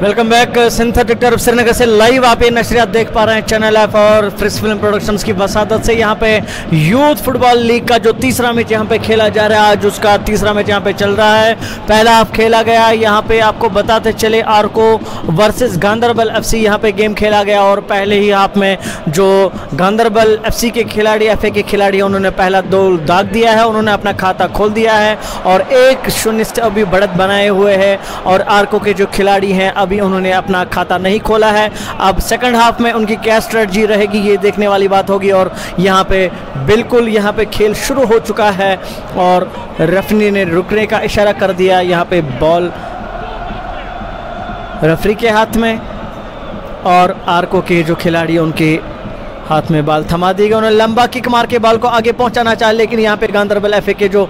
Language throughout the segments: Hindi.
Welcome back. Synthetic turf Srinagar से लाइव आप ये नशरियात देख पा रहे हैं चैनल ऐप और फ्रिस फिल्म प्रोडक्शंस की वसादत से। यहाँ पे यूथ फुटबॉल लीग का जो तीसरा मैच यहाँ पे खेला जा रहा है, आज उसका तीसरा मैच यहाँ पे चल रहा है। पहला हाफ खेला गया, यहाँ पे आपको बताते चले आरको वर्सेस गांधरबल एफसी यहाँ पे गेम खेला गया और पहले ही हाफ में जो गांधरबल एफसी के खिलाड़ी एफए के खिलाड़ी उन्होंने पहला गोल दाग दिया है, उन्होंने अपना खाता खोल दिया है और 1-0 से अभी बढ़त बनाए हुए है और आरको के जो खिलाड़ी हैं अभी उन्होंने अपना खाता नहीं खोला है। अब सेकंड हाफ में उनकी क्या स्ट्रेटजी रहेगी ये देखने वाली बात होगी और यहाँ पे बिल्कुल यहाँ पे खेल शुरू हो चुका है और रेफरी ने रुकने का इशारा कर दिया। यहाँ पे बॉल रेफरी के हाथ में और आरको के जो खिलाड़ी उनके हाथ में बॉल थमा दी गई। उन्होंने लंबा किक मार के बॉल को आगे पहुंचाना चाहा, लेकिन यहाँ पे गांधरबल एफए के जो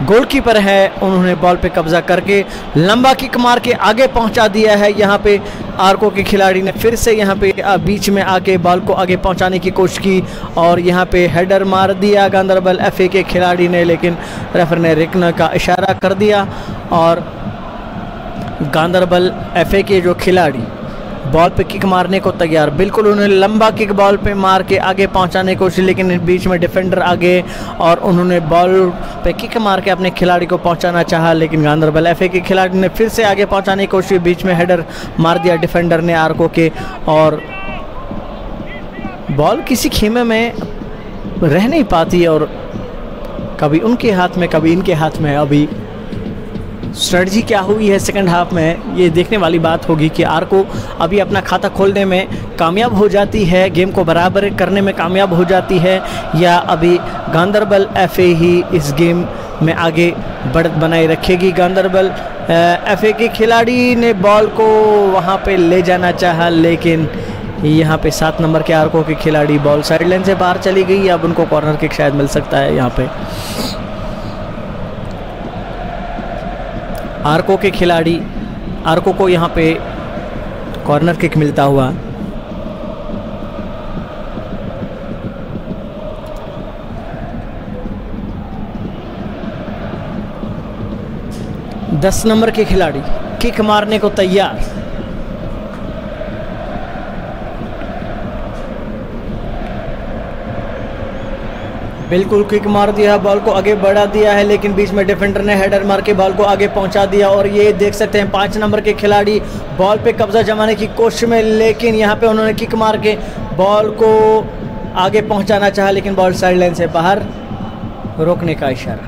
गोलकीपर है उन्होंने बॉल पे कब्जा करके लंबा किक मार के आगे पहुंचा दिया है। यहाँ पे आरको के खिलाड़ी ने फिर से यहाँ पे बीच में आके बॉल को आगे पहुंचाने की कोशिश की और यहाँ पे हेडर मार दिया गांधरबल एफए के खिलाड़ी ने, लेकिन रेफरी ने रुकने का इशारा कर दिया और गांधरबल एफए के जो खिलाड़ी बॉल पे किक मारने को तैयार, बिल्कुल उन्होंने लंबा किक बॉल पे मार के आगे पहुंचाने की कोशिश, लेकिन बीच में डिफेंडर आगे और उन्होंने बॉल पे किक मार के अपने खिलाड़ी को पहुंचाना चाहा, लेकिन गांधरबल एफए के खिलाड़ी ने फिर से आगे पहुंचाने की कोशिश, बीच में हेडर मार दिया डिफेंडर ने आरको के और बॉल किसी खेमे में रह नहीं पाती और कभी उनके हाथ में कभी इनके हाथ में। अभी स्ट्रेटजी क्या हुई है सेकंड हाफ में ये देखने वाली बात होगी कि आरको अभी अपना खाता खोलने में कामयाब हो जाती है, गेम को बराबर करने में कामयाब हो जाती है, या अभी गांधरबल एफए ही इस गेम में आगे बढ़त बनाए रखेगी। गांधरबल एफए के खिलाड़ी ने बॉल को वहां पे ले जाना चाहा, लेकिन यहाँ पे 7 नंबर के आरको के खिलाड़ी बॉल साइड लाइन से बाहर चली गई। अब उनको कॉर्नर किक शायद मिल सकता है। यहाँ पे आरको के खिलाड़ी आरको को यहाँ पे कॉर्नर किक मिलता हुआ। दस नंबर के खिलाड़ी किक मारने को तैयार। बिल्कुल किक मार दिया, बॉल को आगे बढ़ा दिया है, लेकिन बीच में डिफेंडर ने हेडर मार के बॉल को आगे पहुंचा दिया और ये देख सकते हैं 5 नंबर के खिलाड़ी बॉल पे कब्जा जमाने की कोशिश में, लेकिन यहाँ पे उन्होंने किक मार के बॉल को आगे पहुंचाना चाहा, लेकिन बॉल साइड लाइन से बाहर, रोकने का इशारा।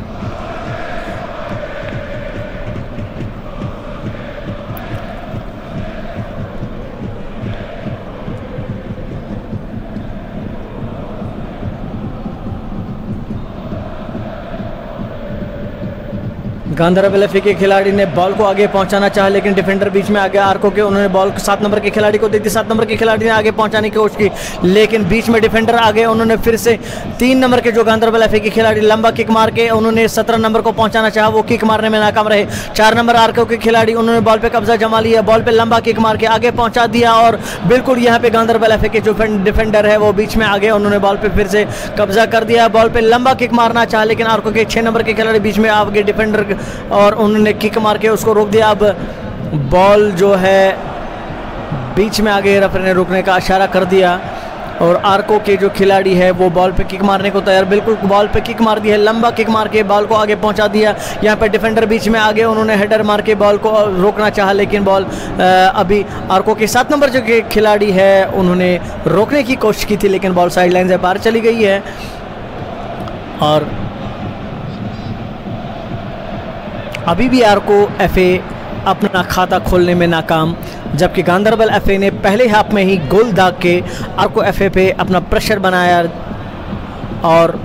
गांधरबल एफए के खिलाड़ी ने बॉल को आगे पहुंचाना चाहा, लेकिन डिफेंडर बीच में आ गया आरको के, उन्होंने बॉल 7 नंबर के खिलाड़ी को दे दी। 7 नंबर के खिलाड़ी ने आगे पहुंचाने की कोशिश की, लेकिन बीच में डिफेंडर आ गए, उन्होंने फिर से 3 नंबर के जो गांधरबल एफए के खिलाड़ी लंबा किक मार के उन्होंने 17 नंबर को पहुंचाना चाहा, वो किक मारने में नाकाम रहे। 4 नंबर आरको के खिलाड़ी उन्होंने बॉल पे कब्जा जमा लिया, बॉल पे लंबा किक मार के आगे पहुंचा दिया और बिल्कुल यहाँ पे गांधरबल एफए के जो डिफेंडर है वो बीच में आ गए, उन्होंने बॉल पे फिर से कब्जा कर दिया, बॉल पे लंबा किक मारना चाहा, लेकिन आरको के 6 नंबर के खिलाड़ी बीच में आ गए डिफेंडर और उन्होंने किक मार के उसको रोक दिया। अब बॉल जो है बीच में आगे, रेफरी ने रोकने का इशारा कर दिया और आरको के जो खिलाड़ी है वो बॉल पे किक मारने को तैयार, बिल्कुल बॉल पे किक मार दी है, लंबा किक मार के बॉल को आगे पहुंचा दिया। यहाँ पे डिफेंडर बीच में आगे, उन्होंने हेडर मार के बॉल को रोकना चाहा, लेकिन बॉल अभी आरको के 7 नंबर जो के खिलाड़ी है उन्होंने रोकने की कोशिश की थी, लेकिन बॉल साइड लाइन से बाहर चली गई है और अभी भी आरको एफए अपना खाता खोलने में नाकाम, जबकि गांधरबल एफए ने पहले हाफ में ही गोल दाग के आरको एफए पे अपना प्रेशर बनाया और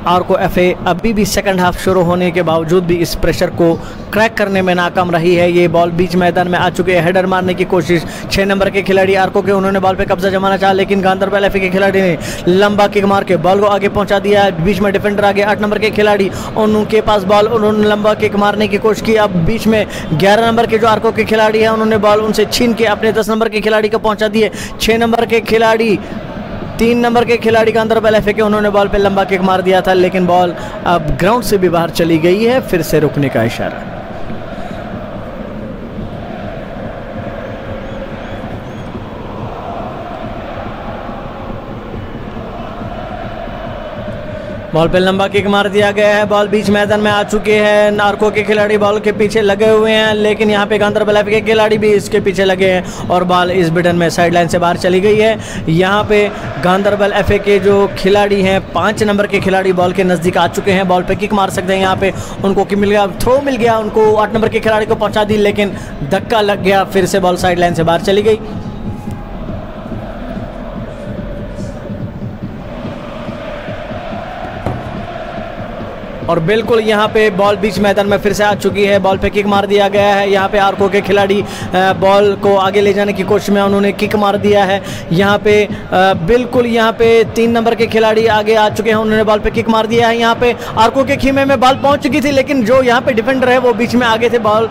आरको एफए अभी भी सेकंड हाफ शुरू होने के बावजूद भी इस प्रेशर को क्रैक करने में नाकाम रही है। ये बॉल बीच मैदान में आ चुके हैं, हेडर मारने की कोशिश 6 नंबर के खिलाड़ी आरको के, उन्होंने बॉल पे कब्जा जमाना चाहा, लेकिन गांधरबल एफए के खिलाड़ी ने लंबा किक मार के बॉल को आगे पहुंचा दिया। बीच में डिफेंडर आगे 8 नंबर के खिलाड़ी, उनके पास बॉल, उन्होंने लंबा किक मारने की कोशिश की। अब बीच में 11 नंबर के जो आरको के खिलाड़ी हैं उन्होंने बॉल उनसे छीन के अपने 10 नंबर के खिलाड़ी को पहुंचा दिए। 6 नंबर के खिलाड़ी 3 नंबर के खिलाड़ी गांधरबल एफए के, उन्होंने बॉल पे लंबा किक मार दिया था, लेकिन बॉल अब ग्राउंड से भी बाहर चली गई है, फिर से रुकने का इशारा। बॉल पे लंबा किक मार दिया गया है। बॉल बीच मैदान में आ चुकी है। नार्को के खिलाड़ी बॉल के पीछे लगे हुए हैं, लेकिन यहाँ पे गांधरबल एफ के खिलाड़ी भी इसके पीछे लगे हैं और बॉल इस बिडन में साइड लाइन से बाहर चली गई है। यहाँ पे गांधरबल एफ के जो खिलाड़ी हैं 5 नंबर के खिलाड़ी बॉल के नज़दीक आ चुके हैं। बॉल पे किक मार सकते हैं। यहाँ पे उनको किक मिल गया, थ्रो मिल गया उनको, 8 नंबर के खिलाड़ी को पहुँचा दी, लेकिन धक्का लग गया, फिर से बॉल साइड लाइन से बाहर चली गई। और बिल्कुल यहाँ पे बॉल बीच मैदान में फिर से आ चुकी है। बॉल पे किक मार दिया गया है। यहाँ पे आर्को के खिलाड़ी बॉल को आगे ले जाने की कोशिश में उन्होंने किक मार दिया है। यहाँ पे बिल्कुल यहाँ पे 3 नंबर के खिलाड़ी आगे आ चुके हैं, उन्होंने बॉल पे किक मार दिया है। यहाँ पे आर्को के खीमे में बॉल पहुँच चुकी थी, लेकिन जो यहाँ पे डिफेंडर है वो बीच में आगे थे, बॉल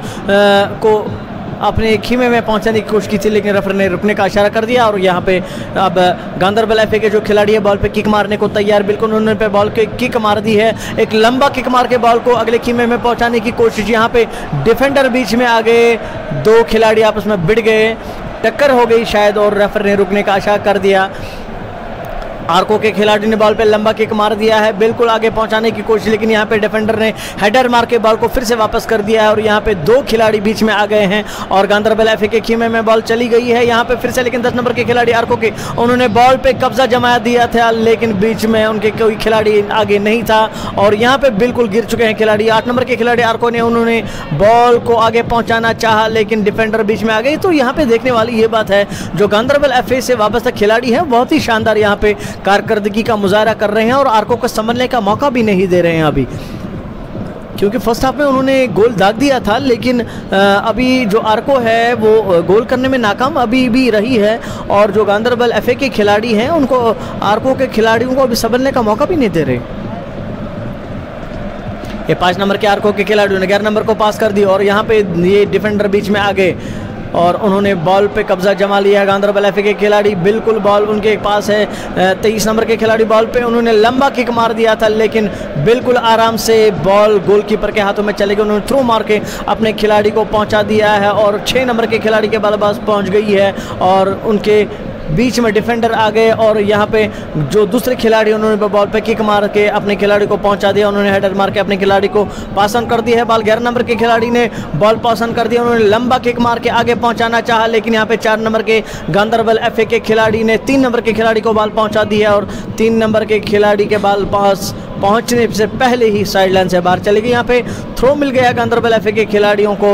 को अपने खीमे में पहुंचाने की कोशिश की थी, लेकिन रेफरी ने रुकने का इशारा कर दिया। और यहाँ पे अब गांधरबल एफ के जो खिलाड़ी है बॉल पे किक मारने को तैयार, बिल्कुल उन्होंने पे बॉल के किक मार दी है। एक लंबा किक मार के बॉल को अगले खीमे में पहुंचाने की कोशिश। यहाँ पे डिफेंडर बीच में आ गए, 2 खिलाड़ी आपस में भिड़ गए, टक्कर हो गई शायद, और रेफरी ने रुकने का इशारा कर दिया। आर्को के खिलाड़ी ने बॉल पे लंबा किक मार दिया है, बिल्कुल आगे पहुंचाने की कोशिश, लेकिन यहाँ पे डिफेंडर ने हेडर मार के बॉल को फिर से वापस कर दिया है। और यहाँ पे 2 खिलाड़ी बीच में आ गए हैं और गांधरबल एफ के खीमे में बॉल चली गई है यहाँ पे फिर से, लेकिन 10 नंबर के खिलाड़ी आर्को के, उन्होंने बॉल पे कब्जा जमा दिया था, लेकिन बीच में उनके कोई खिलाड़ी आगे नहीं था और यहाँ पे बिल्कुल गिर चुके हैं खिलाड़ी। 8 नंबर के खिलाड़ी आर्को ने, उन्होंने बॉल को आगे पहुँचाना चाहा, लेकिन डिफेंडर बीच में आ गई। तो यहाँ पे देखने वाली ये बात है, जो गांधरबल एफ से वाबस्ता खिलाड़ी है बहुत ही शानदार यहाँ पे कारकर्दगी का मुजाहरा कर रहे हैं और आर्को को संभलने का मौका भी नहीं दे रहे हैं अभी, क्योंकि फर्स्ट हाफ में उन्होंने गोल दाग दिया था, लेकिन अभी जो आर्को है वो गोल करने में नाकाम अभी भी रही है। और जो गांधरबल एफ के खिलाड़ी हैं उनको, आर्को के खिलाड़ियों को अभी संभलने का मौका भी नहीं दे रहे। ये 5 नंबर के आर्को के खिलाड़ियों ने 11 नंबर को पास कर दी और यहाँ पे ये डिफेंडर बीच में आ गए और उन्होंने बॉल पे कब्जा जमा लिया है। गांधरबल एफ के खिलाड़ी, बिल्कुल बॉल उनके पास है। 23 नंबर के खिलाड़ी बॉल पे, उन्होंने लंबा किक मार दिया था, लेकिन बिल्कुल आराम से बॉल गोलकीपर के हाथों में चले गई। उन्होंने थ्रो मार के अपने खिलाड़ी को पहुंचा दिया है और 6 नंबर के खिलाड़ी के बल्लेबाज पहुंच गई है और उनके बीच में डिफेंडर आ गए और यहाँ पे जो दूसरे खिलाड़ी, उन्होंने बॉल पे किक मार के अपने खिलाड़ी को पहुंचा दिया। उन्होंने हेडर मार के अपने खिलाड़ी को पास ऑन कर दिया है। बॉल 11 नंबर के खिलाड़ी ने बॉल पास ऑन कर दिया, उन्होंने लंबा किक मार के आगे पहुंचाना चाहा, लेकिन यहाँ पे 4 नंबर के गांधरबल एफ के खिलाड़ी ने 3 नंबर के खिलाड़ी को बॉल पहुँचा दी है और 3 नंबर के खिलाड़ी के बॉल पास पहुंचने से पहले ही साइड लाइन से बाहर चली गई। यहाँ पे थ्रो मिल गया गांधरबल एफ के खिलाड़ियों को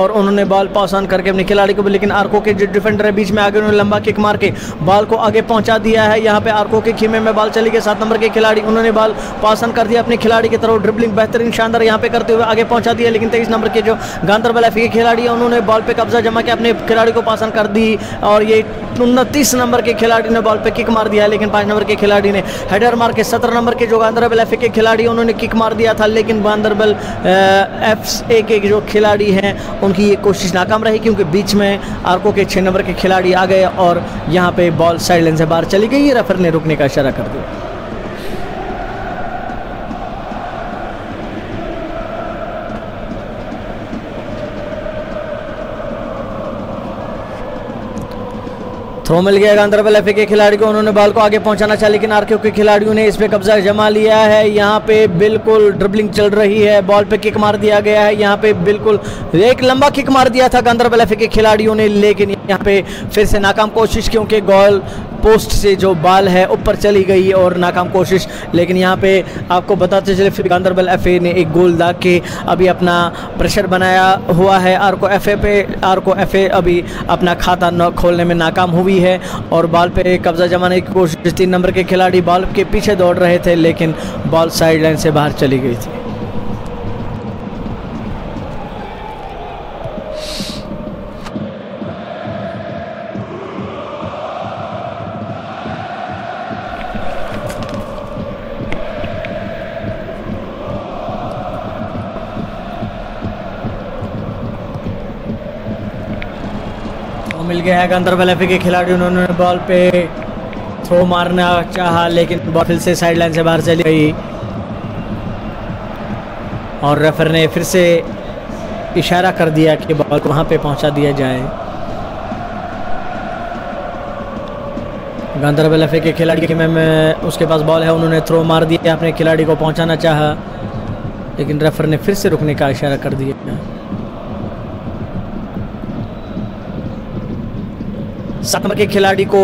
और उन्होंने बॉल पास ऑन करके अपने खिलाड़ी को, लेकिन आर्को के जो डिफेंडर है बीच में आगे, उन्होंने लंबा किक मार के बॉल को आगे पहुंचा दिया है। यहाँ पे आर्को के खीमे में बॉल चली गई। 7 नंबर के खिलाड़ी, उन्होंने बॉल पास ऑन कर दिया अपने खिलाड़ी की तरफ, ड्रिबलिंग बेहतरीन शानदार यहाँ पे करते हुए आगे पहुंचा दिया, लेकिन 23 नंबर के जो गांधरबल एफ के खिलाड़ी है उन्होंने बॉल पे कब्जा जमा के अपने खिलाड़ी को पास ऑन कर दी और ये 29 नंबर के खिलाड़ी ने बॉल पे किक मार दिया, लेकिन 5 नंबर के खिलाड़ी ने हेडर मार के 17 नंबर के जो गांधरबल एफ के खिलाड़ी उन्होंने किक मार दिया था, लेकिन गांधरबल एफ के जो खिलाड़ी हैं उनकी ये कोशिश नाकाम रही, क्योंकि बीच में आर्को के 6 नंबर के खिलाड़ी आ गए और यहाँ पे बॉल साइड लाइन से बाहर चली गई। रेफरी ने रुकने का इशारा कर दिया। थ्रो मिल गया गांधरबल एफ के खिलाड़ी को, उन्होंने बॉल को आगे पहुंचाना चाहा, लेकिन आर्को के खिलाड़ियों ने इस पे कब्जा जमा लिया है। यहाँ पे बिल्कुल ड्रिबलिंग चल रही है, बॉल पे किक मार दिया गया है। यहाँ पे बिल्कुल एक लंबा किक मार दिया था गांधरबल एफ के खिलाड़ियों ने, लेकिन यहाँ पे फिर से नाकाम कोशिश, क्योंकि गोल पोस्ट से जो बॉल है ऊपर चली गई और नाकाम कोशिश। लेकिन यहाँ पे आपको बताते चले फिर गांधरबल एफ ने एक गोल दाग के अभी अपना प्रेशर बनाया हुआ है आर्को एफ पे। आर्को एफ अभी अपना खाता न खोलने में नाकाम हुई है और बॉल पे कब्जा जमाने की कोशिश। 3 नंबर के खिलाड़ी बॉल के पीछे दौड़ रहे थे, लेकिन बॉल साइड लाइन से बाहर चली गई थी। मिल गया है गांधरबल एफ के खिलाड़ी, उन्होंने बॉल पे थ्रो मारना चाहा, लेकिन बॉल फिर से साइड लाइन से बाहर चली गई और रेफर ने फिर से इशारा कर दिया कि बॉल को वहाँ पे पहुँचा दिया जाए। गांधरबल एफए के खिलाड़ी के में उसके पास बॉल है, उन्होंने थ्रो मार दिया, अपने खिलाड़ी को पहुंचाना चाहा लेकिन रेफर ने फिर से रुकने का इशारा कर दिया। 7 नंबर के खिलाड़ी को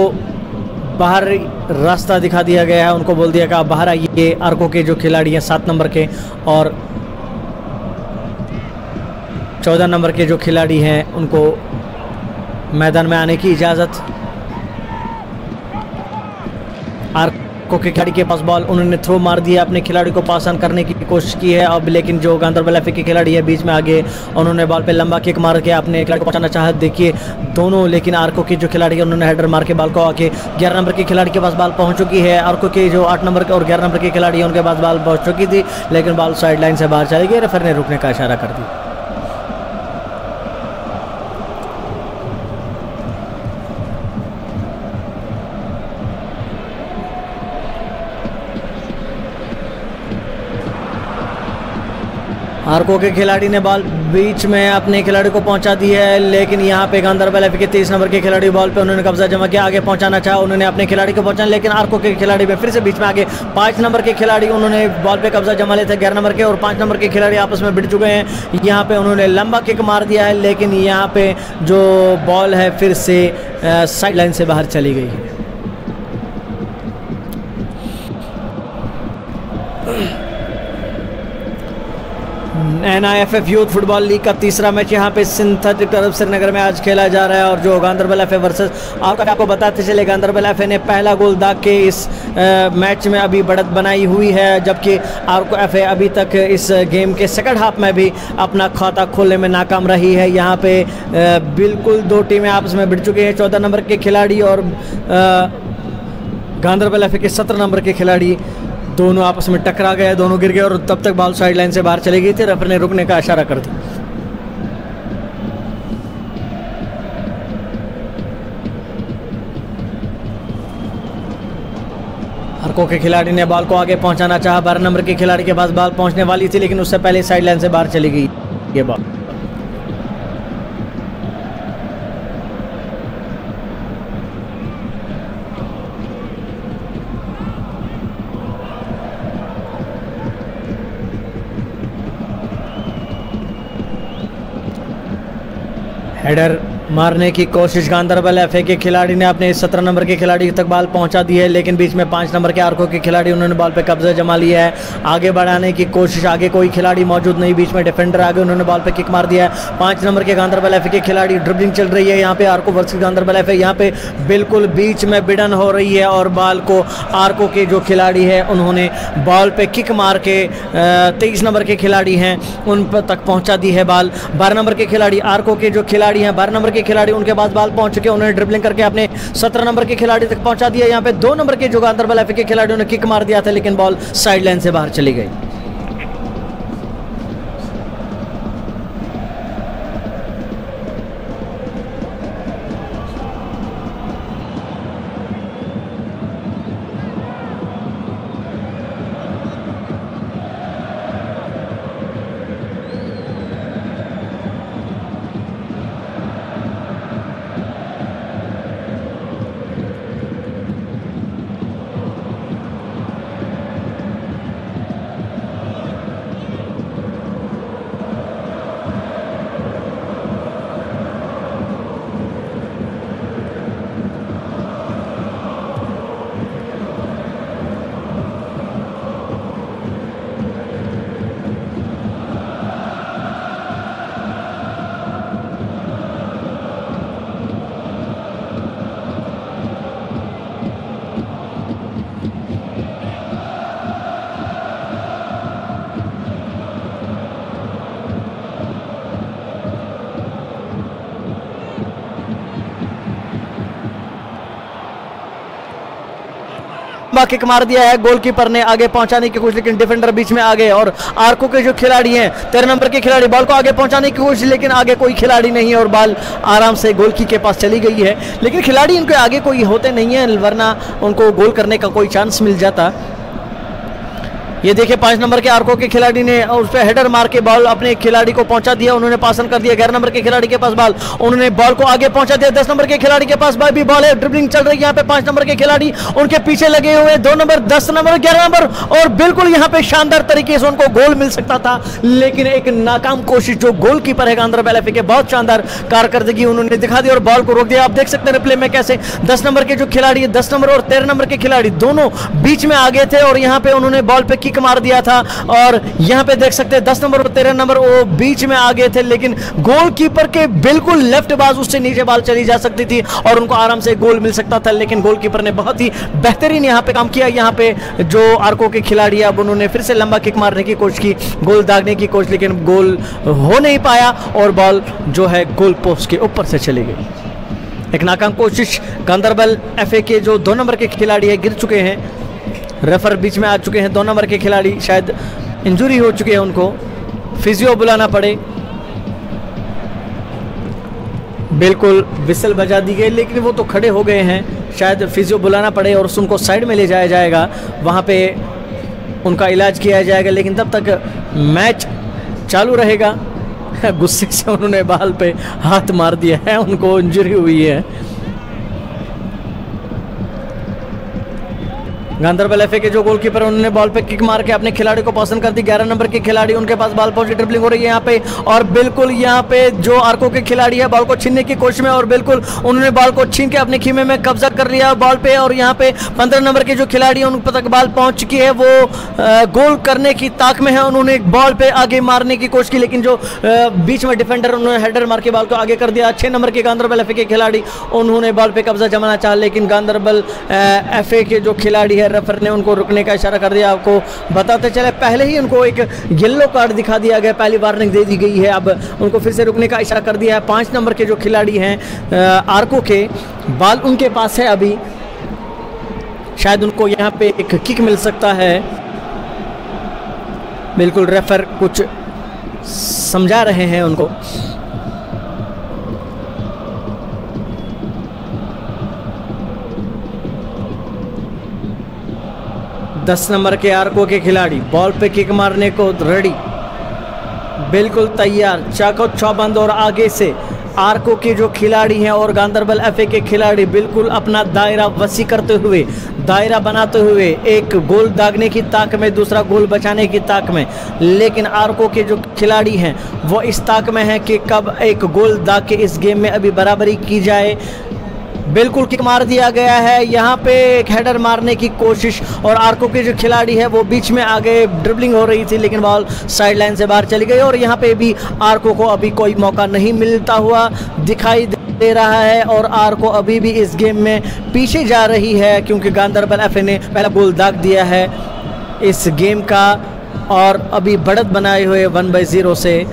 बाहर रास्ता दिखा दिया गया है, उनको बोल दिया कि आप बाहर आइए। आर्को के जो खिलाड़ी हैं 7 नंबर के और 14 नंबर के जो खिलाड़ी हैं उनको मैदान में आने की इजाज़त। आर्को के खिलाड़ी के पास बॉल, उन्होंने थ्रो मार दिया, अपने खिलाड़ी को पास ऑन करने की कोशिश की है अब, लेकिन जो गांधरबल एफए के खिलाड़ी है बीच में आगे, उन्होंने बॉल पे लंबा किक मार के अपने खिलाड़ी को पहुंचाना चाहा। देखिए दोनों, लेकिन आर्को के जो खिलाड़ी है उन्होंने हेडर मार के बॉल को आके 11 नंबर के खिलाड़ी के पास बॉल पहुंच चुकी है। आर्को के जो 8 नंबर और 11 नंबर के खिलाड़ी है उनके पास बॉल पहुंच चुकी थी, लेकिन बॉल साइड लाइन से बाहर चली गई, रेफर ने रुकने का इशारा कर दिया। आर्को के खिलाड़ी ने बॉल बीच में अपने खिलाड़ी को पहुंचा दी है, लेकिन यहाँ पे गांधरबल एफए के 30 नंबर के खिलाड़ी बॉल पे उन्होंने कब्जा जमा किया, आगे पहुंचाना चाहा, उन्होंने अपने खिलाड़ी को पहुंचाना, लेकिन आर्को के खिलाड़ी में फिर से बीच में आगे 5 नंबर के खिलाड़ी उन्होंने बॉल पे कब्जा जमा लिया था। 11 नंबर के और 5 नंबर के खिलाड़ी आपस में भिड़ चुके हैं। यहाँ पे उन्होंने लंबा किक मार दिया है, लेकिन यहाँ पे जो बॉल है फिर से साइड लाइन से बाहर चली गई है। NIFF यूथ फुटबॉल लीग का तीसरा मैच यहाँ पे सिंथेटिक टर्फ श्रीनगर में आज खेला जा रहा है और जो गांधरबल एफए वर्सेस आपको बताते चले, गांधरबल एफए ने पहला गोल दाग के इस मैच में अभी बढ़त बनाई हुई है, जबकि आर्को एफए अभी तक इस गेम के सेकंड हाफ में भी अपना खाता खोलने में नाकाम रही है। यहाँ पे बिल्कुल 2 टीमें आपस में भिड़ चुकी हैं, 14 नंबर के खिलाड़ी और गांधरबल एफए के 17 नंबर के खिलाड़ी दोनों आपस में टकरा गए, दोनों गिर गए और तब तक बॉल साइड लाइन से बाहर चली गई थी, रेफर ने रुकने का इशारा कर दिया। आर्को के खिलाड़ी ने बॉल को आगे पहुंचाना चाहा, 12 नंबर के खिलाड़ी के पास बॉल पहुंचने वाली थी, लेकिन उससे पहले साइड लाइन से बाहर चली गई ये बॉल। हेडर मारने की कोशिश गांधरबल एफए के खिलाड़ी ने अपने 17 नंबर के खिलाड़ी तक बॉल पहुंचा दी है, लेकिन बीच में 5 नंबर के आर्को के खिलाड़ी उन्होंने बॉल पे कब्जा जमा लिया है। आगे बढ़ाने की कोशिश, आगे कोई खिलाड़ी मौजूद नहीं, बीच में डिफेंडर आगे, उन्होंने बॉल पे किक मार दिया है। 5 नंबर के गांधरबल एफए के खिलाड़ी ड्रिबलिंग चल रही है यहाँ पे आर्को वर्सेस गांधरबल एफए, यहाँ पे बिल्कुल बीच में भिड़न हो रही है और बॉल को आर्को के जो खिलाड़ी है उन्होंने बॉल पे किक मार के 23 नंबर के खिलाड़ी हैं उन पर तक पहुँचा दी है बॉल। 12 नंबर के खिलाड़ी आर्को के जो खिलाड़ी हैं, 12 नंबर के खिलाड़ी उनके पास बॉल पहुंच चुके, उन्होंने ड्रिबलिंग करके अपने 17 नंबर के खिलाड़ी तक पहुंचा दिया। यहाँ पे 2 नंबर के जो गांधरबल एफए के खिलाड़ियों ने किक मार दिया था, लेकिन बॉल साइड लाइन से बाहर चली गई। किक मार दिया है, गोलकीपर ने आगे पहुंचाने की कोशिश, लेकिन डिफेंडर बीच में आ गए और आर्को के जो खिलाड़ी हैं 13 नंबर के खिलाड़ी बॉल को आगे पहुंचाने की कोशिश, लेकिन आगे कोई खिलाड़ी नहीं है और बॉल आराम से गोलकी के पास चली गई है। लेकिन खिलाड़ी इनके आगे कोई होते नहीं है, वरना उनको गोल करने का कोई चांस मिल जाता। ये देखिए 5 नंबर के आर्को के खिलाड़ी ने उस पर हेडर मार के बॉल अपने खिलाड़ी को पहुंचा दिया, उन्होंने पासन कर दिया 11 नंबर के खिलाड़ी के पास बॉल, उन्होंने बॉल को आगे पहुंचा दिया। 10 नंबर के खिलाड़ी के पास भी बॉल है, ड्रिबलिंग चल रही है यहाँ पे 5 नंबर के खिलाड़ी उनके पीछे लगे हुए, 2 नंबर 10 नंबर 11 नंबर, और बिल्कुल यहाँ पे शानदार तरीके से उनको गोल मिल सकता था, लेकिन एक नाकाम कोशिश जो गोलकीपर है गांधरबल एफए के, बहुत शानदार कारकर्दगी उन्होंने दिखा दी और बॉल को रोक दिया। आप देख सकते हैं रिप्ले में कैसे 10 नंबर के जो खिलाड़ी है, 10 नंबर और 13 नंबर के खिलाड़ी दोनों बीच में आ गए थे और यहाँ पे उन्होंने बॉल पे किक मार दिया था, और यहाँ पे देख सकते हैं 10 नंबर और 13 नंबर वो बीच में आ गए थे, लेकिन गोलकीपर के बिल्कुल लेफ्ट बाजू से नीचे बॉल चली जा सकती थी और उनको आराम से गोल मिल सकता था, लेकिन गोलकीपर ने बहुत ही बेहतरीन यहाँ पे काम किया। यहाँ पे जो आर्को के खिलाड़ी अब उन्होंने फिर से लंबा किक मारने की कोशिश की, गोल दागने की कोशिश, लेकिन गोल हो नहीं पाया और बॉल जो है गोल पोस्ट के ऊपर से चली गई। एक नाकाम कोशिश। गांधरबल एफए के जो 2 नंबर के खिलाड़ी है गिर चुके हैं, रेफर बीच में आ चुके हैं, 2 नंबर के खिलाड़ी शायद इंजरी हो चुकी है, उनको फिजियो बुलाना पड़े। बिल्कुल विसल बजा दी गई, लेकिन वो तो खड़े हो गए हैं, शायद फिजियो बुलाना पड़े और उनको साइड में ले जाया जाएगा, वहाँ पे उनका इलाज किया जाएगा, लेकिन तब तक मैच चालू रहेगा। गुस्से से उन्होंने बॉल पे हाथ मार दिया है, उनको इंजरी हुई है। गांधरबल एफए के जो गोलकीपर उन्होंने बॉल पे किक मार के अपने खिलाड़ी को पसंद कर दी। 11 नंबर के खिलाड़ी उनके पास बॉल पहुंची, ड्रिबलिंग हो रही है यहाँ पे, और बिल्कुल यहाँ पे जो आर्को के खिलाड़ी है बॉल को छीनने की कोशिश में, और बिल्कुल उन्होंने बॉल को छीन के अपने खीमे में कब्जा कर लिया बॉल पे, और यहाँ पे 15 नंबर के जो खिलाड़ी है उन तक बॉल पहुंच चुकी है, वो गोल करने की ताक में है। उन्होंने बॉल पे आगे मारने की कोशिश की, लेकिन जो बीच में डिफेंडर उन्होंने हेडर मार के बॉल को आगे कर दिया। 6 नंबर के गांधरबल एफए के खिलाड़ी उन्होंने बॉल पे कब्जा जमाना चाहा, लेकिन गांधरबल एफए के जो खिलाड़ी है रेफर ने उनको रुकने का इशारा कर दिया। आपको बताते चले पहले ही उनको एक येलो कार्ड दिखा दिया गया, पहली वार्निंग दे दी गई है, अब उनको फिर से रुकने का इशारा कर दिया है। 5 नंबर के जो खिलाड़ी हैं आर्को के, बॉल उनके पास है, अभी शायद उनको यहाँ पे एक किक मिल सकता है। बिल्कुल रेफर कुछ समझा रहे हैं उनको। दस नंबर के आर्को के खिलाड़ी बॉल पे किक मारने को रेडी, बिल्कुल तैयार, चाको चौबंद, और आगे से आर्को के जो खिलाड़ी हैं और गांधरबल एफए के खिलाड़ी बिल्कुल अपना दायरा वसी करते हुए, दायरा बनाते हुए, एक गोल दागने की ताक में, दूसरा गोल बचाने की ताक में, लेकिन आर्को के जो खिलाड़ी हैं वो इस ताक में हैं कि कब एक गोल दाग के इस गेम में अभी बराबरी की जाए। बिल्कुल किक मार दिया गया है, यहाँ पे एक हेडर मारने की कोशिश, और आर्को के जो खिलाड़ी है वो बीच में आगे ड्रिबलिंग हो रही थी, लेकिन बॉल साइड लाइन से बाहर चली गई, और यहाँ पे भी आर्को को अभी कोई मौका नहीं मिलता हुआ दिखाई दे रहा है, और आर्को अभी भी इस गेम में पीछे जा रही है, क्योंकि गांधरबल एफए ने पहला गोल दाग दिया है इस गेम का, और अभी बढ़त बनाए हुए 1/0 से।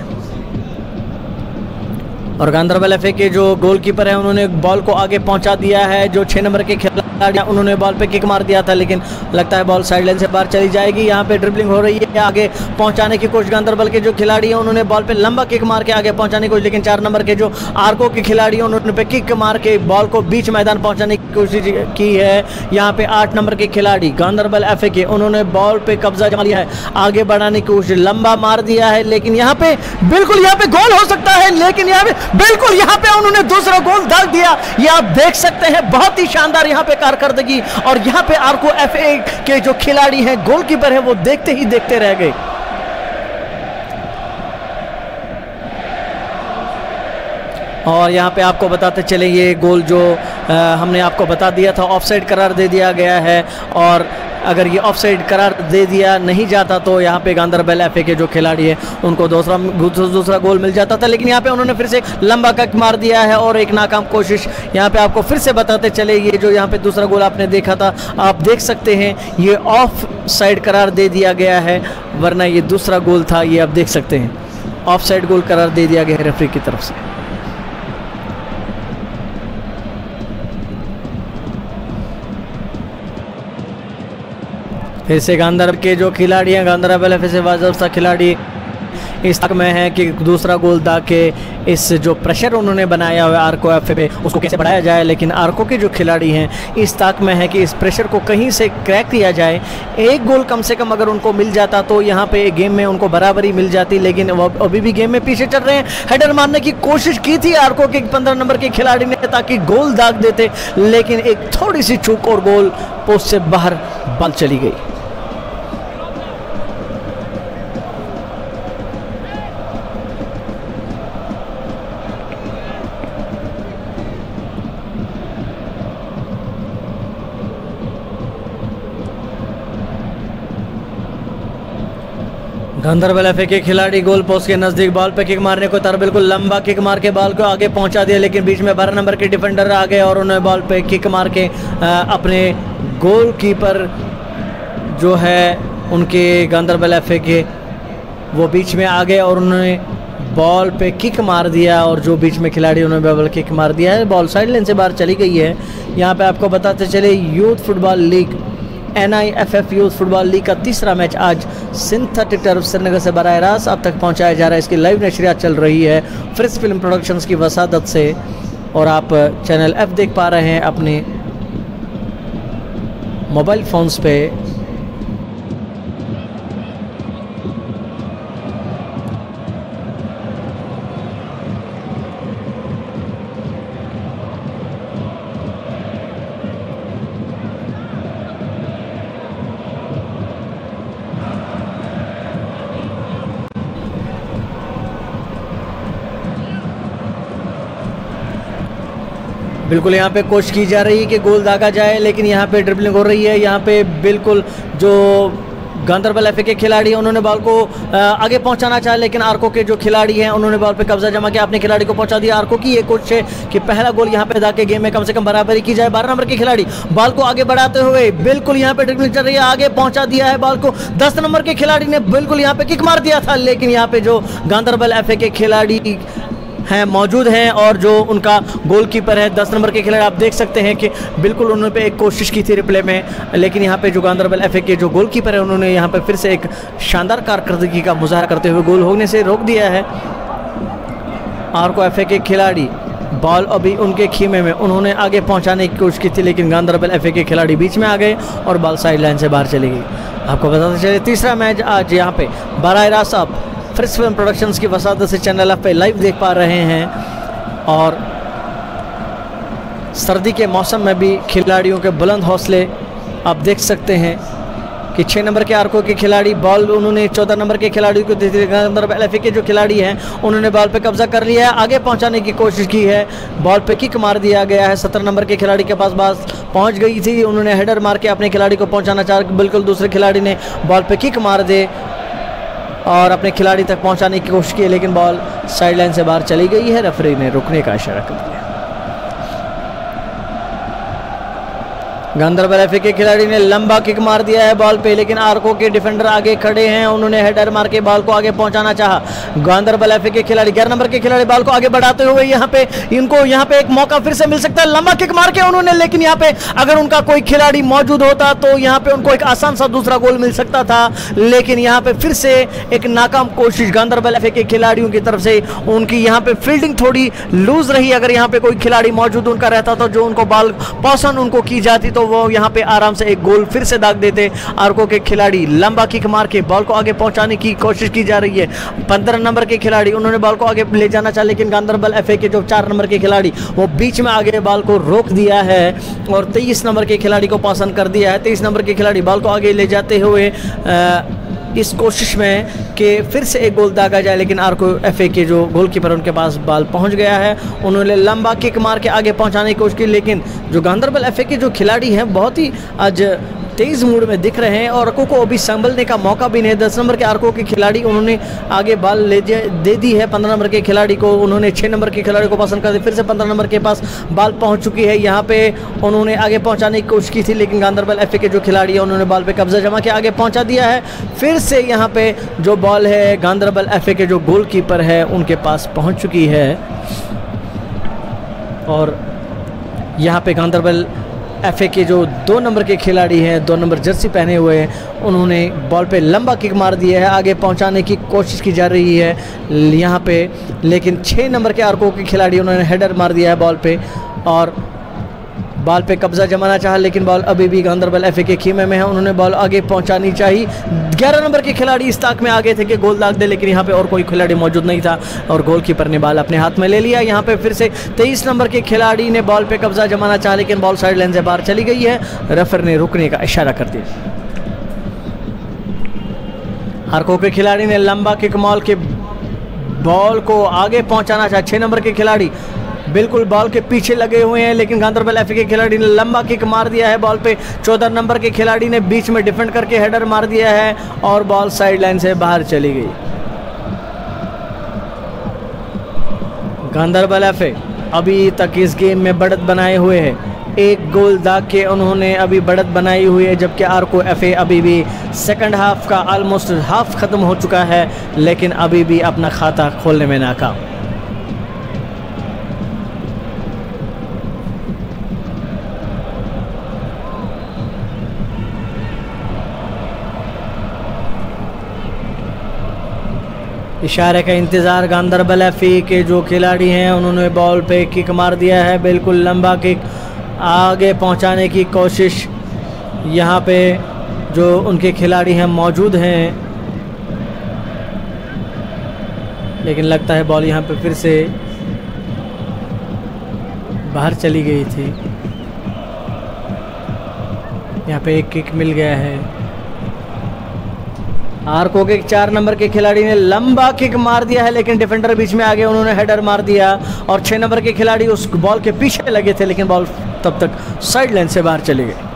और गांधरबल एफए के जो गोलकीपर है उन्होंने बॉल को आगे पहुंचा दिया है। जो 6 नंबर के खिलाड़ी उन्होंने बॉल पे किक मार दिया था, लेकिन लगता है बॉल साइड लाइन से बाहर चली जाएगी। यहाँ पे ड्रिबलिंग हो रही है, आगे पहुंचाने की कोशिश गांधरबल के जो खिलाड़ी हैं उन्होंने बॉल पे लंबा किक मार के आगे पहुंचाने की कोशिश, लेकिन 4 नंबर के जो आर्को के खिलाड़ी हैं उन्होंने पे किक मार के बॉल को बीच मैदान पहुँचाने की कोशिश की है। यहाँ पे 8 नंबर के खिलाड़ी गांधरबल एफए के उन्होंने बॉल पे कब्जा जमा लिया है, आगे बढ़ाने की कोशिश, लंबा मार दिया है, लेकिन यहाँ पे बिल्कुल यहाँ पे गोल हो सकता है, लेकिन यहाँ पे बिल्कुल यहाँ पे उन्होंने दूसरा गोल डाल दिया। ये आप देख सकते हैं, बहुत ही शानदार यहाँ पे कारकर्दगी, और यहाँ पे आर्को एफए के जो खिलाड़ी हैं, गोलकीपर है, वो देखते ही देखते रह गए। और यहाँ पे आपको बताते चले, ये गोल जो हमने आपको बता दिया था ऑफसाइड करार दे दिया गया है, और अगर ये ऑफसाइड करार दे दिया नहीं जाता तो यहाँ पे गांधरबल एफए के जो खिलाड़ी है उनको दूसरा गोल मिल जाता था, लेकिन यहाँ पे उन्होंने फिर से लंबा कट मार दिया है, और एक नाकाम कोशिश। यहाँ पे आपको फिर से बताते चले, ये जो यहाँ पे दूसरा गोल आपने देखा था, आप देख सकते हैं ये ऑफ साइड करार दे दिया गया है, वरना ये दूसरा गोल था, ये आप देख सकते हैं ऑफ साइड गोल करार दे दिया गया है रेफरी की तरफ से। फिर से गांधरबल के जो खिलाड़ी हैं, गांधरबल एफए से वाजब सा खिलाड़ी इस तक में है कि दूसरा गोल दाग के इस जो प्रेशर उन्होंने बनाया हुआ आर्को एफए पे उसको कैसे बढ़ाया जाए, लेकिन आर्को के जो खिलाड़ी हैं इस ताक में है कि इस प्रेशर को कहीं से क्रैक किया जाए। एक गोल कम से कम अगर उनको मिल जाता तो यहाँ पे गेम में उनको बराबरी मिल जाती, लेकिन वो अभी भी गेम में पीछे चल रहे हैं। हेडर मारने की कोशिश की थी आर्को के 15 नंबर के खिलाड़ी ने ताकि गोल दाग देते, लेकिन एक थोड़ी सी चूक और गोल पोस्ट से बाहर बॉल चली गई। गांधरबल एफए के खिलाड़ी गोल पोस्ट के नजदीक बॉल पे किक मारने को तर बिल्कुल लंबा किक मार के बॉल को आगे पहुंचा दिया, लेकिन बीच में 12 नंबर के डिफेंडर आ गए और उन्होंने बॉल पे किक मार के अपने गोलकीपर जो है उनके गांधरबल एफए के वो बीच में आ गए और उन्होंने बॉल पे किक मार दिया, और जो बीच में खिलाड़ी उन्होंने बॉल किक मार दिया है, बॉल साइड लाइन से बाहर चली गई है। यहाँ पे आपको बताते चले youth football league NIFF youth football league का तीसरा मैच आज सिंथेटिक टर्फ श्रीनगर से बराह रास्त अब तक पहुंचाया जा रहा है। इसकी लाइव नशरियात चल रही है फ्रिज फिल्म प्रोडक्शंस की वसादत से, और आप चैनल F देख पा रहे हैं अपने मोबाइल फ़ोन्स पे। बिल्कुल यहाँ पे कोशिश की जा रही है कि गोल दागा जाए, लेकिन यहाँ पे ड्रिबलिंग हो रही है। यहाँ पे बिल्कुल जो गांधरबल एफए के खिलाड़ी हैं उन्होंने बॉल को आगे पहुंचाना चाहा, लेकिन आर्को के जो खिलाड़ी हैं उन्होंने बॉल पे कब्जा जमा किया, अपने खिलाड़ी को पहुंचा दिया। आर्को की ये कोशिश है कि पहला गोल यहाँ पे दाके गेम में कम से कम बराबरी की जाए। 12 नंबर के खिलाड़ी बॉल को आगे बढ़ाते हुए बिल्कुल यहाँ पे ड्रिबलिंग चल रही है, आगे पहुंचा दिया है बॉल को। 10 नंबर के खिलाड़ी ने बिल्कुल यहाँ पे किक मार दिया था, लेकिन यहाँ पे जो गांधरबल एफए के खिलाड़ी हैं मौजूद हैं और जो उनका गोलकीपर है 10 नंबर के खिलाड़ी, आप देख सकते हैं कि बिल्कुल उन्होंने पे एक कोशिश की थी रिप्ले में, लेकिन यहाँ पे जो गांधरबल एफए के जो गोलकीपर है उन्होंने यहाँ पे फिर से एक शानदार कारकर्दगी का मुजाहरा करते हुए गोल होने से रोक दिया है। आर्को एफए के खिलाड़ी बॉल अभी उनके खीमे में उन्होंने आगे पहुँचाने की कोशिश की थी, लेकिन गांधरबल एफए के खिलाड़ी बीच में आ गए और बॉल साइड लाइन से बाहर चली गई। आपको बताते चलिए तीसरा मैच आज यहाँ पे बराह रास्त आप फ्रिज फिल्म प्रोडक्शंस की वसादत से चैनल F पे लाइव देख पा रहे हैं, और सर्दी के मौसम में भी खिलाड़ियों के बुलंद हौसले आप देख सकते हैं कि 6 नंबर के आर्को के खिलाड़ी बॉल उन्होंने 14 नंबर के खिलाड़ी को दी थी। गांधरबल एफए के जो खिलाड़ी हैं उन्होंने बॉल पे कब्जा कर लिया है, आगे पहुंचाने की कोशिश की है, बॉल पे किक मार दिया गया है। 17 नंबर के खिलाड़ी के पास बॉल पहुंच गई थी, उन्होंने हेडर मार के अपने खिलाड़ी को पहुँचाना चाहा, बिल्कुल दूसरे खिलाड़ी ने बॉल पे किक मार दे और अपने खिलाड़ी तक पहुंचाने की कोशिश की, लेकिन बॉल साइड लाइन से बाहर चली गई है। रेफरी ने रुकने का इशारा कर दिया। गांधरबल एफए के खिलाड़ी ने लंबा किक मार दिया है बॉल पे, लेकिन आर्को के डिफेंडर आगे खड़े हैं, उन्होंने हेडर मार के बॉल को आगे पहुंचाना चाहा। गांधरबल एफए के खिलाड़ी 11 नंबर के खिलाड़ी बॉल को आगे बढ़ाते हुए यहाँ पे इनको यहाँ पे एक मौका फिर से मिल सकता है, लंबा किक मार के उन्होंने, लेकिन यहाँ पे अगर उनका कोई खिलाड़ी मौजूद होता तो यहाँ पे उनको एक आसान सा दूसरा गोल मिल सकता था, लेकिन यहाँ पे फिर से एक नाकाम कोशिश गांधरबल एफए के खिलाड़ियों की तरफ से। उनकी यहाँ पे फील्डिंग थोड़ी लूज रही, अगर यहाँ पे कोई खिलाड़ी मौजूद उनका रहता तो जो उनको बॉल पसंद उनको की जाती तो वो यहाँ पे आराम से एक गोल फिर से दाग देते। आर्को के खिलाड़ी लंबा किक मार के बॉल को आगे पहुंचाने की कोशिश की जा रही है। 15 नंबर के खिलाड़ी उन्होंने बॉल को आगे ले जाना चाहा, लेकिन गांधरबल एफए के जो 4 नंबर के खिलाड़ी वो बीच में आगे बॉल को रोक दिया है और 23 नंबर के खिलाड़ी को पसंद कर दिया है। 23 नंबर के खिलाड़ी बॉल को आगे ले जाते हुए इस कोशिश में कि फिर से एक गोल दागा जाए, लेकिन आर्को एफए के जो गोलकीपर उनके पास बॉल पहुंच गया है, उन्होंने लंबा किक मार के आगे पहुंचाने की कोशिश की, लेकिन जो गांधरबल एफए के जो खिलाड़ी हैं बहुत ही आज तेज मूड में दिख रहे हैं और आर्को को अभी संभलने का मौका भी नहीं। 10 नंबर के आर्को के खिलाड़ी उन्होंने आगे बॉल दे दी है 15 नंबर के खिलाड़ी को, उन्होंने 6 नंबर के खिलाड़ी को पसंद कर दिया, फिर से 15 नंबर के पास बॉल पहुंच चुकी है। यहाँ पे उन्होंने आगे पहुंचाने की कोशिश की थी, लेकिन गांधरबल एफए के जो खिलाड़ी है उन्होंने बॉल पे कब्जा जमा के आगे पहुंचा दिया है। फिर से यहाँ पे जो बॉल है गांधरबल एफए के जो गोलकीपर है उनके पास पहुँच चुकी है, और यहाँ पे गांधरबल एफए के जो 2 नंबर के खिलाड़ी हैं, 2 नंबर जर्सी पहने हुए हैं, उन्होंने बॉल पे लंबा किक मार दिया है, आगे पहुंचाने की कोशिश की जा रही है यहाँ पे, लेकिन 6 नंबर के आरको के खिलाड़ी उन्होंने हेडर मार दिया है बॉल पे और बॉल पे कब्जा जमाना चाहा, लेकिन बॉल अभी भी गांधरबल एफए के खीमे में है। उन्होंने बॉल आगे पहुंचानी चाहिए। 11 नंबर के खिलाड़ी इस ताक में आगे थे कि गोल दाग दे, लेकिन यहाँ पे और कोई खिलाड़ी मौजूद नहीं था और गोलकीपर ने बॉल अपने हाथ में ले लिया। यहाँ पे फिर से 23 नंबर के खिलाड़ी ने बॉल पे कब्जा जमाना चाहा, लेकिन बॉल साइड लाइन से बाहर चली गई है। रेफर ने रुकने का इशारा कर दिया। आरको के खिलाड़ी ने लंबा किक मार के बॉल को आगे पहुंचाना चाहा। 6 नंबर के खिलाड़ी बिल्कुल बॉल के पीछे लगे हुए हैं, लेकिन गांधरबल एफए के खिलाड़ी ने लंबा किक मार दिया है बॉल पे। 14 नंबर के खिलाड़ी ने बीच में डिफेंड करके हेडर मार दिया है और बॉल साइड लाइन से बाहर चली गई। गांधरबल एफए अभी तक इस गेम में बढ़त बनाए हुए है। 1 गोल दाग के उन्होंने अभी बढ़त बनाई हुई है, जबकि आरको एफए अभी भी सेकंड हाफ का ऑलमोस्ट हाफ खत्म हो चुका है, लेकिन अभी भी अपना खाता खोलने में नाकाम। इशारे का इंतज़ार गांधरबल एफए के जो खिलाड़ी हैं उन्होंने बॉल पे किक मार दिया है, बिल्कुल लंबा किक आगे पहुंचाने की कोशिश यहाँ पे जो उनके खिलाड़ी हैं मौजूद हैं, लेकिन लगता है बॉल यहाँ पे फिर से बाहर चली गई थी। यहाँ पे एक किक मिल गया है। आरको के 4 नंबर के खिलाड़ी ने लंबा किक मार दिया है, लेकिन डिफेंडर बीच में आ गए, उन्होंने हेडर मार दिया और 6 नंबर के खिलाड़ी उस बॉल के पीछे लगे थे, लेकिन बॉल तब तक साइड लाइन से बाहर चले गए।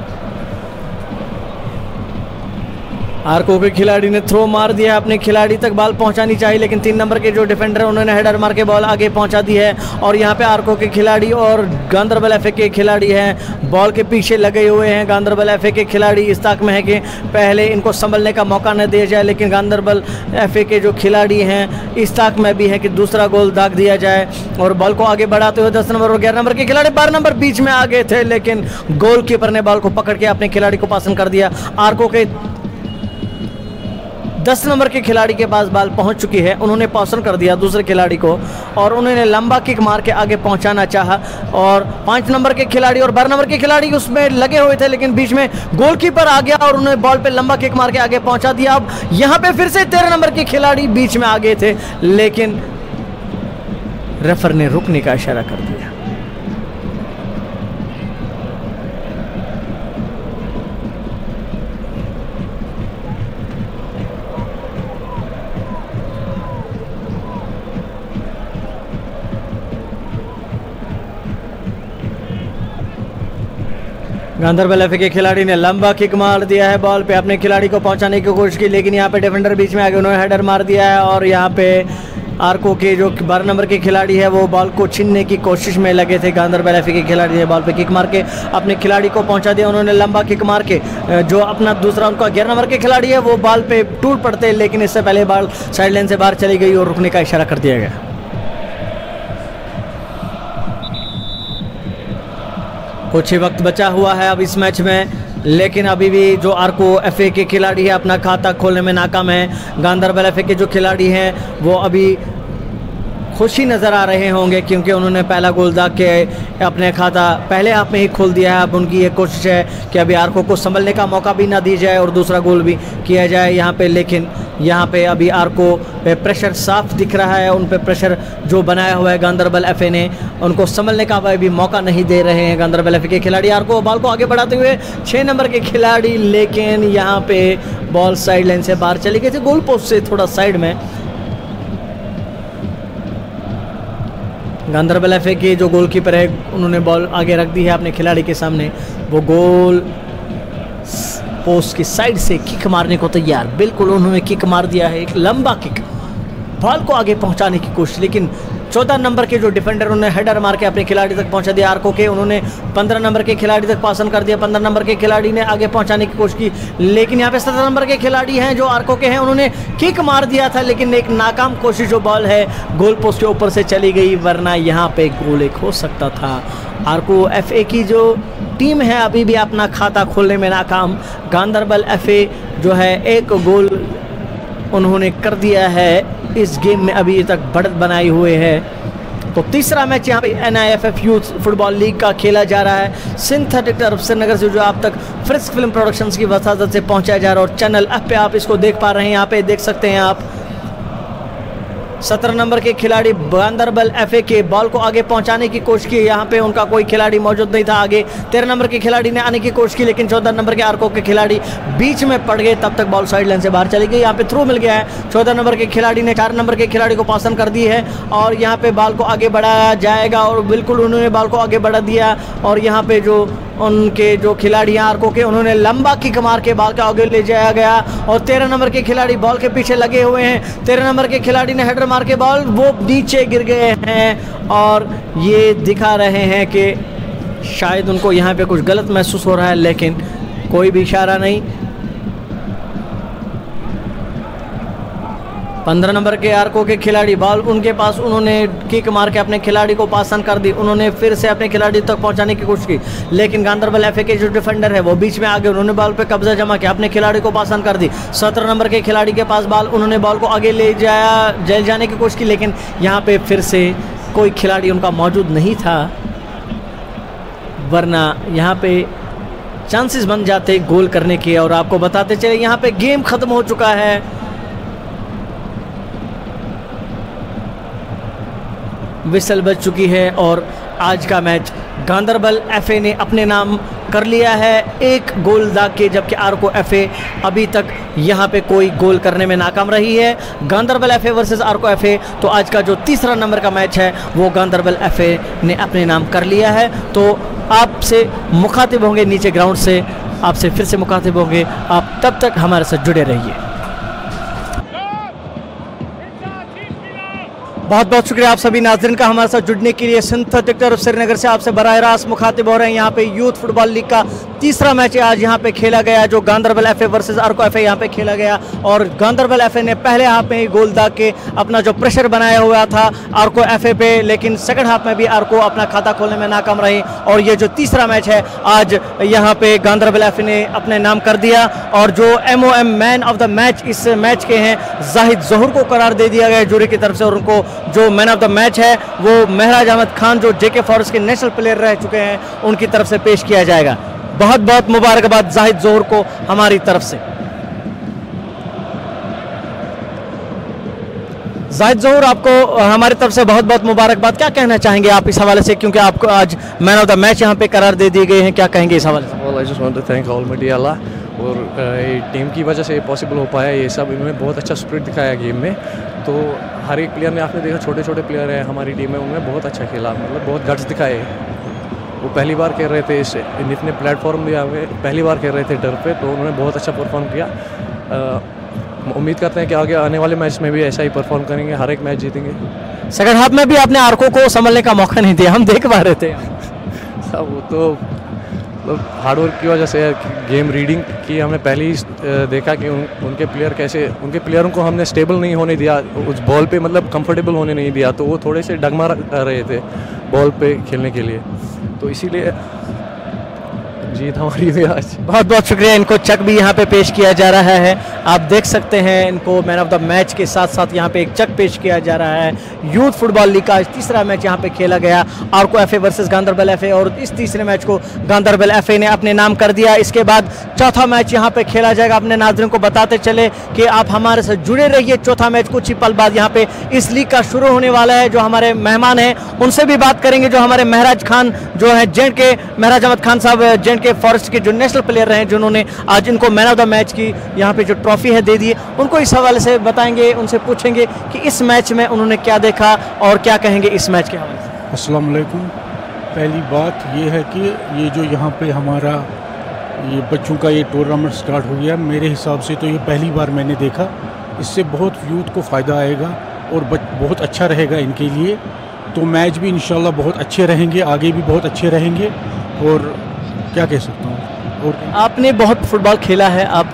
आरको के खिलाड़ी ने थ्रो मार दिया, अपने खिलाड़ी तक बॉल पहुंचानी चाहिए, लेकिन 3 नंबर के जो डिफेंडर है उन्होंने हेडर मार के बॉल आगे पहुंचा दी है और यहाँ पे आरको के खिलाड़ी और गांधरबल एफए के खिलाड़ी हैं बॉल के पीछे लगे हुए हैं। गांधरबल एफए के खिलाड़ी इस ताक में है कि पहले इनको संभलने का मौका न दिया जाए, लेकिन गांधरबल एफए के जो खिलाड़ी हैं इस ताक में भी है कि दूसरा गोल दाग दिया जाए और बॉल को आगे बढ़ाते हुए 10 नंबर और 11 नंबर के खिलाड़ी 12 नंबर बीच में आ गए थे, लेकिन गोलकीपर ने बॉल को पकड़ के अपने खिलाड़ी को पास कर दिया। आरको के 10 नंबर के खिलाड़ी के पास बॉल पहुंच चुकी है, उन्होंने पासन कर दिया दूसरे खिलाड़ी को और उन्होंने लंबा किक मार के आगे पहुंचाना चाहा और 5 नंबर के खिलाड़ी और 12 नंबर के खिलाड़ी उसमें लगे हुए थे, लेकिन बीच में गोलकीपर आ गया और उन्होंने बॉल पे लंबा किक मार के आगे पहुंचा दिया। अब यहां पे फिर से 13 नंबर के खिलाड़ी बीच में आ गए थे, लेकिन रेफर ने रुकने का इशारा कर दिया। गांधरबल एफए के खिलाड़ी ने लंबा किक मार दिया है बॉल पे, अपने खिलाड़ी को पहुंचाने की कोशिश की, लेकिन यहाँ पे डिफेंडर बीच में आ गए, उन्होंने हेडर मार दिया है और यहाँ पे आरको के जो 12 नंबर के खिलाड़ी है वो बॉल को छीनने की कोशिश में लगे थे। गांधरबल एफए के खिलाड़ी ने बॉल पे किक मार के अपने खिलाड़ी को पहुंचा दिया, उन्होंने लंबा किक मार के जो अपना दूसरा उनका 11 नंबर के खिलाड़ी है वो बॉल पे टूट पड़ते, लेकिन इससे पहले बॉल साइड लाइन से बाहर चली गई और रुकने का इशारा कर दिया गया। कुछ ही वक्त बचा हुआ है अब इस मैच में, लेकिन अभी भी जो आरको एफए के खिलाड़ी है अपना खाता खोलने में नाकाम है। गांधरबल एफए के जो खिलाड़ी हैं वो अभी खुशी नज़र आ रहे होंगे क्योंकि उन्होंने पहला गोल दाग के अपने खाता पहले हाफ में ही खोल दिया है। अब उनकी ये कोशिश है कि अभी आरको को संभलने का मौका भी ना दिया जाए और दूसरा गोल भी किया जाए यहाँ पे, लेकिन यहाँ पे अभी आरको पे प्रेशर साफ दिख रहा है, उन पे प्रेशर जो बनाया हुआ है गांधरबल एफए ने, उनको संभलने का भी मौका नहीं दे रहे हैं गांधरबल एफए के खिलाड़ी। आरको बॉल को आगे बढ़ाते हुए 6 नंबर के खिलाड़ी, लेकिन यहाँ पे बॉल साइड लाइन से बाहर चली गई थी, गोल पोस्ट से थोड़ा साइड में। गांधरबल एफए के जो गोलकीपर है उन्होंने बॉल आगे रख दी है अपने खिलाड़ी के सामने, वो गोल पोस्ट की साइड से किक मारने को तैयार, बिल्कुल उन्होंने किक मार दिया है, एक लंबा किक, बॉल को आगे पहुंचाने की कोशिश, लेकिन 14 नंबर के जो डिफेंडर उन्होंने हेडर मार के अपने खिलाड़ी तक पहुंचा दिया आर्को के। उन्होंने 15 नंबर के खिलाड़ी तक पासन कर दिया। 15 नंबर के खिलाड़ी ने आगे पहुंचाने की कोशिश की, लेकिन यहाँ पे 17 नंबर के खिलाड़ी हैं जो आर्को के हैं, उन्होंने किक मार दिया था, लेकिन एक नाकाम कोशिश, जो बॉल है गोल पोस्ट के ऊपर से चली गई, वरना यहाँ पे गोल एक हो सकता था। आर्को एफए की जो टीम है अभी भी अपना खाता खोलने में नाकाम। गांधरबल एफए जो है एक गोल उन्होंने कर दिया है इस गेम में, अभी तक बढ़त बनाई हुए है। तो तीसरा मैच यहाँ पे NIFF यूथ फुटबॉल लीग का खेला जा रहा है सिंथेटिक टर्फ श्रीनगर से, जो आप तक फ्रिस्क फिल्म प्रोडक्शंस की वसादत से पहुंचाया जा रहा है। और चैनल ऐप पे आप इसको देख पा रहे हैं, यहाँ पे देख सकते हैं आप 17 नंबर के खिलाड़ी गांधरबल एफए के बॉल को आगे पहुंचाने की कोशिश की, यहाँ पे उनका कोई खिलाड़ी मौजूद नहीं था आगे। 13 नंबर के खिलाड़ी ने आने की कोशिश की, लेकिन 14 नंबर के आर्को के खिलाड़ी बीच में पड़ गए, तब तक बॉल साइड लाइन से बाहर चली गई। यहाँ पे थ्रू मिल गया है। 14 नंबर के खिलाड़ी ने 4 नंबर के खिलाड़ी को पासन कर दी है और यहाँ पे बॉल को आगे बढ़ाया जाएगा, और बिल्कुल उन्होंने बॉल को आगे बढ़ा दिया। और यहाँ पे जो उनके जो खिलाड़ी हैं आर्को के, उन्होंने लंबा किक मार के बॉल को आगे ले जाया गया, और 13 नंबर के खिलाड़ी बॉल के पीछे लगे हुए हैं। 13 नंबर के खिलाड़ी ने हेडर मार के बॉल वो नीचे गिर गए हैं, और ये दिखा रहे हैं कि शायद उनको यहाँ पे कुछ गलत महसूस हो रहा है, लेकिन कोई भी इशारा नहीं। 15 नंबर के आर्को के खिलाड़ी बॉल उनके पास, उन्होंने किक मार के अपने खिलाड़ी को पासन कर दी। उन्होंने फिर से अपने खिलाड़ी तक पहुंचाने की कोशिश की, लेकिन गांधरबल एफए के जो डिफेंडर है वो बीच में आ गए। उन्होंने बॉल पे कब्जा जमा किया, अपने खिलाड़ी को पासन कर दी। 17 नंबर के खिलाड़ी के पास बॉल, उन्होंने बॉल को आगे ले जाने की कोशिश की, लेकिन यहाँ पे फिर से कोई खिलाड़ी उनका मौजूद नहीं था, वरना यहाँ पे चांसेस बन जाते गोल करने के। और आपको बताते चले यहाँ पे गेम खत्म हो चुका है। विसल बज चुकी है और आज का मैच गांधरबल एफए ने अपने नाम कर लिया है, एक गोल दाग के, जबकि आर्को एफए अभी तक यहाँ पे कोई गोल करने में नाकाम रही है। गांधरबल एफए वर्सेस आर्को एफए, तो आज का जो तीसरा नंबर का मैच है वो गांधरबल एफए ने अपने नाम कर लिया है। तो आपसे मुखातिब होंगे नीचे ग्राउंड से, आपसे फिर से मुखातिब होंगे, आप तब तक हमारे साथ जुड़े रहिए। बहुत बहुत शुक्रिया आप सभी नाज़रीन का हमारे साथ जुड़ने के लिए। सिंथेटिक टर्फ श्रीनगर से आपसे बराह रास्त मुखातिब हो रहे हैं। यहाँ पे यूथ फुटबॉल लीग का तीसरा मैच आज यहाँ पे खेला गया, जो गांधरबल एफए वर्सेस आर्को एफए यहाँ पे खेला गया, और गांधरबल एफए ने पहले हाफ में ही गोल दाग के अपना जो प्रेशर बनाया हुआ था आर्को एफए पे, लेकिन सेकंड हाफ में भी आर्को अपना खाता खोलने में नाकाम रही। और ये जो तीसरा मैच है आज यहाँ पे गांधरबल एफए ने अपने नाम कर दिया, और जो MOM man of the match इस मैच के हैं जाहिद ज़हूर को करार दे दिया गया जूरी की तरफ से, और उनको जो मैन ऑफ द मैच है वो महराज अहमद खान, जो JK फॉरेस्ट के नेशनल प्लेयर रह चुके हैं, उनकी तरफ से पेश किया जाएगा। बहुत बहुत मुबारकबाद जाहिद ज़हूर को हमारी तरफ से। जाहिद ज़हूर, आपको हमारी तरफ से बहुत बहुत मुबारकबाद। क्या कहना चाहेंगे आप इस हवाले से, क्योंकि आपको आज मैन ऑफ द मैच यहाँ पे करार दे दिए गए हैं, क्या कहेंगे इस हवाले से? I just want to thank almighty Allah, और टीम की वजह से ये पॉसिबल हो पाया ये सब। इन्होंने बहुत अच्छा स्पिरिट दिखाया गेम में, तो हर एक प्लेयर ने, आपने देखा छोटे छोटे प्लेयर हैं हमारी टीम में, उन्होंने बहुत अच्छा खेला, मतलब बहुत गट्स दिखाए। वो पहली बार खेल रहे थे, इतने प्लेटफॉर्म दिया हुए पहली बार खेल रहे थे डर पे, तो उन्होंने बहुत अच्छा परफॉर्म किया। उम्मीद करते हैं कि आगे आने वाले मैच में भी ऐसा ही परफॉर्म करेंगे, हर एक मैच जीतेंगे। सेकंड हाफ में भी आपने आर्को को संभलने का मौका नहीं दिया, हम देख पा रहे थे। वो तो हार्डवर्क की वजह से, गेम रीडिंग की हमने पहले ही देखा कि उनके प्लेयर कैसे, उनके प्लेयरों को हमने स्टेबल नहीं होने दिया उस बॉल पे, मतलब कंफर्टेबल होने नहीं दिया, तो वो थोड़े से डगमा रहे थे बॉल पे खेलने के लिए, तो इसीलिए जीत हमारी भी आज। बहुत बहुत शुक्रिया। इनको चेक भी यहाँ पे पेश किया जा रहा है, आप देख सकते हैं इनको मैन ऑफ द मैच के साथ साथ यहाँ पे एक चेक पेश किया जा रहा है। यूथ फुटबॉल लीग का तीसरा मैच यहाँ पे खेला गया, आर्को एफए वर्सेस गांधरबल एफए, और इस तीसरे मैच को गांधरबल एफए ने अपने नाम कर दिया। इसके बाद चौथा मैच यहाँ पे खेला जाएगा। अपने नाज़रीन को बताते चले कि आप हमारे साथ जुड़े रहिए। चौथा मैच कुछ ही पल बाद यहाँ पे इस लीग का शुरू होने वाला है। जो हमारे मेहमान हैं उनसे भी बात करेंगे, जो हमारे महराज खान जो है JK महराज अहमद खान साहब, JK फॉरेस्ट के जो नेशनल प्लेयर रहे, जिन्होंने आज इनको मैन ऑफ द मैच की यहाँ पे जो ट्रॉफी है दे दी, उनको इस हवाले से बताएंगे, उनसे पूछेंगे कि इस मैच में उन्होंने क्या देखा और क्या कहेंगे इस मैच के हवाले से। अस्सलाम वालेकुम। पहली बात ये है कि ये जो यहाँ पे हमारा ये बच्चों का ये टूर्नामेंट स्टार्ट हो गया, मेरे हिसाब से तो ये पहली बार मैंने देखा। इससे बहुत यूथ को फ़ायदा आएगा और बहुत अच्छा रहेगा इनके लिए। तो मैच भी इंशाल्लाह बहुत अच्छे रहेंगे, आगे भी बहुत अच्छे रहेंगे। और क्या कह सकता हूँ। और आपने बहुत फुटबॉल खेला है, आप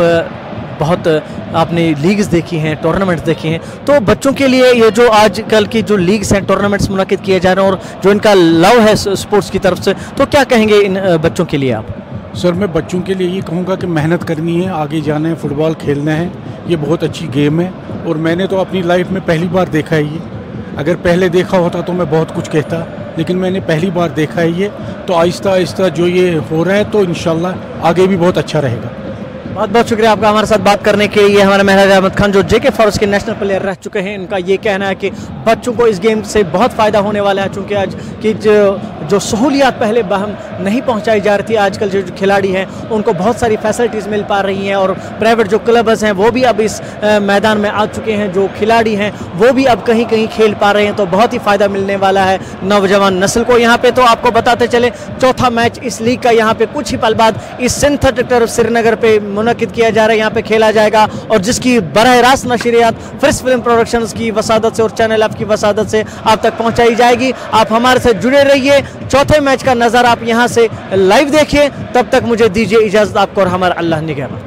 बहुत आपने लीग्स देखी हैं, टूर्नामेंट्स देखी हैं, तो बच्चों के लिए ये जो आजकल की जो लीग्स हैं, टूर्नामेंट्स मुनक़िद किए जा रहे हैं और जो इनका लव है स्पोर्ट्स की तरफ से, तो क्या कहेंगे इन बच्चों के लिए आप? सर मैं बच्चों के लिए ये कहूँगा कि मेहनत करनी है, आगे जाना है, फुटबॉल खेलना है। ये बहुत अच्छी गेम है और मैंने तो अपनी लाइफ में पहली बार देखा है ये। अगर पहले देखा होता तो मैं बहुत कुछ कहता, लेकिन मैंने पहली बार देखा है ये। तो आहिस्ता आहिस्ता जो ये हो रहा है तो इंशाल्लाह आगे भी बहुत अच्छा रहेगा। बहुत बहुत शुक्रिया आपका हमारे साथ बात करने के लिए। हमारे महराज अहमद खान जो JK फॉरेस्ट के नेशनल प्लेयर रह चुके हैं, इनका ये कहना है कि बच्चों को इस गेम से बहुत फ़ायदा होने वाला है, चूँकि आज की जो सहूलियात पहले हम नहीं पहुंचाई जा रही थी, आजकल जो खिलाड़ी हैं उनको बहुत सारी फैसिलिटीज़ मिल पा रही हैं और प्राइवेट जो क्लब्स हैं वो भी अब इस मैदान में आ चुके हैं। जो खिलाड़ी हैं वो भी अब कहीं कहीं खेल पा रहे हैं, तो बहुत ही फ़ायदा मिलने वाला है नौजवान नस्ल को यहाँ पे। तो आपको बताते चले, चौथा मैच इस लीग का यहाँ पे कुछ ही पल बाद इस सिंथेटिक टर्फ श्रीनगर पे मुनक़िद किया जा रहा है, यहाँ पे खेला जाएगा और जिसकी बराह रास्त नशरियात फ्रिस फिल्म प्रोडक्शंस की वसादत से और चैनल एफ की वसादत से आप तक पहुँचाई जाएगी। आप हमारे साथ जुड़े रहिए, चौथे मैच का नज़ारा आप यहाँ से लाइव देखिए। तब तक मुझे दीजिए इजाज़त, आपको और हमारा अल्लाह निगहबान।